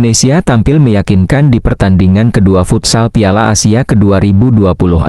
Indonesia tampil meyakinkan di pertandingan kedua futsal Piala Asia ke-2026.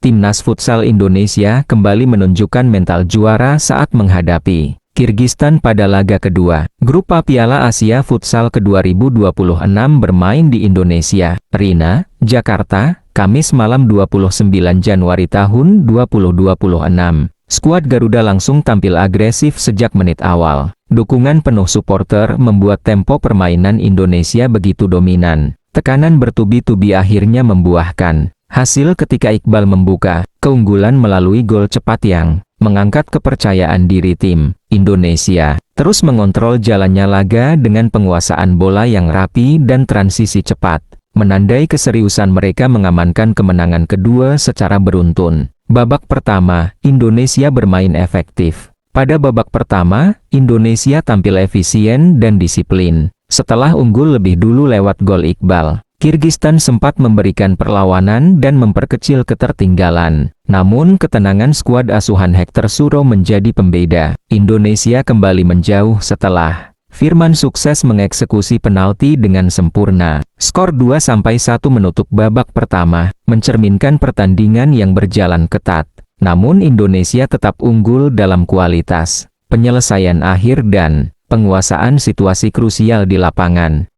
Timnas futsal Indonesia kembali menunjukkan mental juara saat menghadapi Kirgistan pada laga kedua. Grup A Piala Asia Futsal ke-2026 bermain di Indonesia, Rina, Jakarta, Kamis malam 29 Januari tahun 2026. Skuad Garuda langsung tampil agresif sejak menit awal. Dukungan penuh supporter membuat tempo permainan Indonesia begitu dominan. Tekanan bertubi-tubi akhirnya membuahkan hasil ketika Iqbal membuka keunggulan melalui gol cepat yang mengangkat kepercayaan diri tim Indonesia. Terus mengontrol jalannya laga dengan penguasaan bola yang rapi dan transisi cepat, menandai keseriusan mereka mengamankan kemenangan kedua secara beruntun. Babak pertama, Indonesia bermain efektif. Pada babak pertama, Indonesia tampil efisien dan disiplin. Setelah unggul lebih dulu lewat gol Iqbal, Kirgistan sempat memberikan perlawanan dan memperkecil ketertinggalan. Namun ketenangan skuad asuhan Hector Suro menjadi pembeda. Indonesia kembali menjauh setelah Firman sukses mengeksekusi penalti dengan sempurna. Skor 2-1 menutup babak pertama, mencerminkan pertandingan yang berjalan ketat. Namun Indonesia tetap unggul dalam kualitas penyelesaian akhir dan penguasaan situasi krusial di lapangan.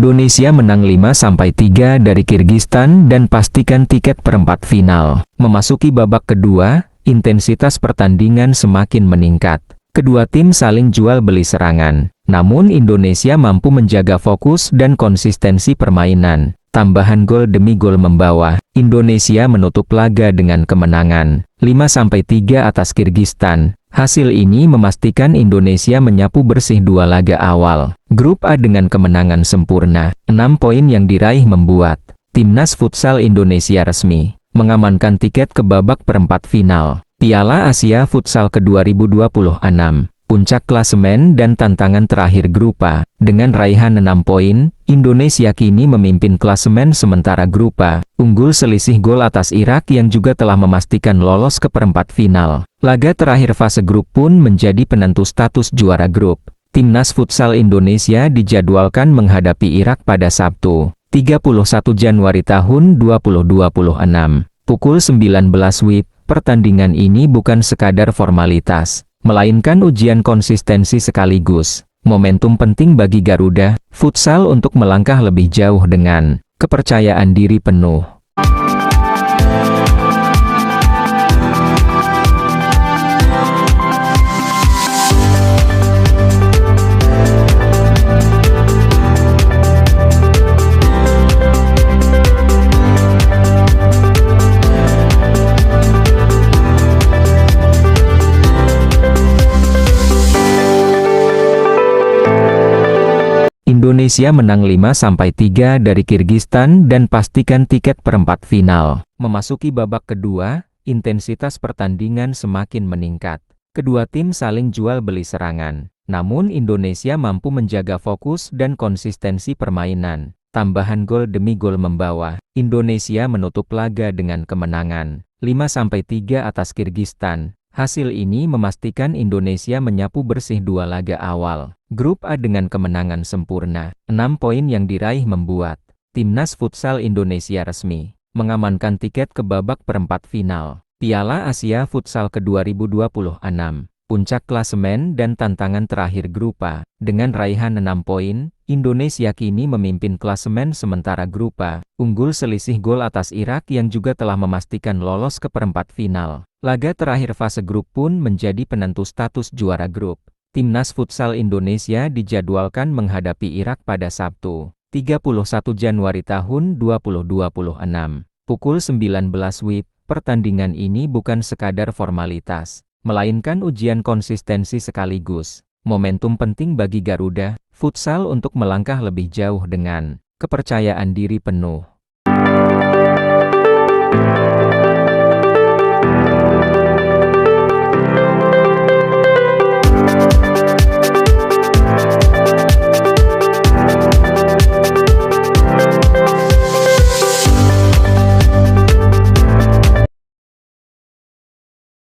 Indonesia menang 5-3 dari Kirgistan dan pastikan tiket perempat final. Memasuki babak kedua, intensitas pertandingan semakin meningkat. Kedua tim saling jual beli serangan. Namun Indonesia mampu menjaga fokus dan konsistensi permainan. Tambahan gol demi gol membawa Indonesia menutup laga dengan kemenangan 5-3 atas Kirgistan. Hasil ini memastikan Indonesia menyapu bersih dua laga awal Grup A dengan kemenangan sempurna. 6 poin yang diraih membuat Timnas Futsal Indonesia resmi mengamankan tiket ke babak perempat final Piala Asia Futsal ke-2026. Puncak klasemen dan tantangan terakhir Grup A. Dengan raihan 6 poin, Indonesia kini memimpin klasemen sementara Grup A, unggul selisih gol atas Irak yang juga telah memastikan lolos ke perempat final. Laga terakhir fase grup pun menjadi penentu status juara grup. Timnas Futsal Indonesia dijadwalkan menghadapi Irak pada Sabtu, 31 Januari tahun 2026. Pukul 19 WIB, pertandingan ini bukan sekadar formalitas, melainkan ujian konsistensi sekaligus momentum penting bagi Garuda Futsal untuk melangkah lebih jauh dengan kepercayaan diri penuh. Indonesia menang 5-3 dari Kirgistan dan pastikan tiket perempat final. Memasuki babak kedua, intensitas pertandingan semakin meningkat. Kedua tim saling jual beli serangan. Namun Indonesia mampu menjaga fokus dan konsistensi permainan. Tambahan gol demi gol membawa Indonesia menutup laga dengan kemenangan 5-3 atas Kirgistan. Hasil ini memastikan Indonesia menyapu bersih dua laga awal Grup A dengan kemenangan sempurna. 6 poin yang diraih membuat Timnas Futsal Indonesia resmi mengamankan tiket ke babak perempat final Piala Asia Futsal ke-2026. Puncak klasemen dan tantangan terakhir Grup A. Dengan raihan 6 poin, Indonesia kini memimpin klasemen sementara Grup A, unggul selisih gol atas Irak yang juga telah memastikan lolos ke perempat final. Laga terakhir fase grup pun menjadi penentu status juara grup. Timnas Futsal Indonesia dijadwalkan menghadapi Irak pada Sabtu, 31 Januari tahun 2026. Pukul 19 WIB, pertandingan ini bukan sekadar formalitas, melainkan ujian konsistensi sekaligus momentum penting bagi Garuda Futsal untuk melangkah lebih jauh dengan kepercayaan diri penuh.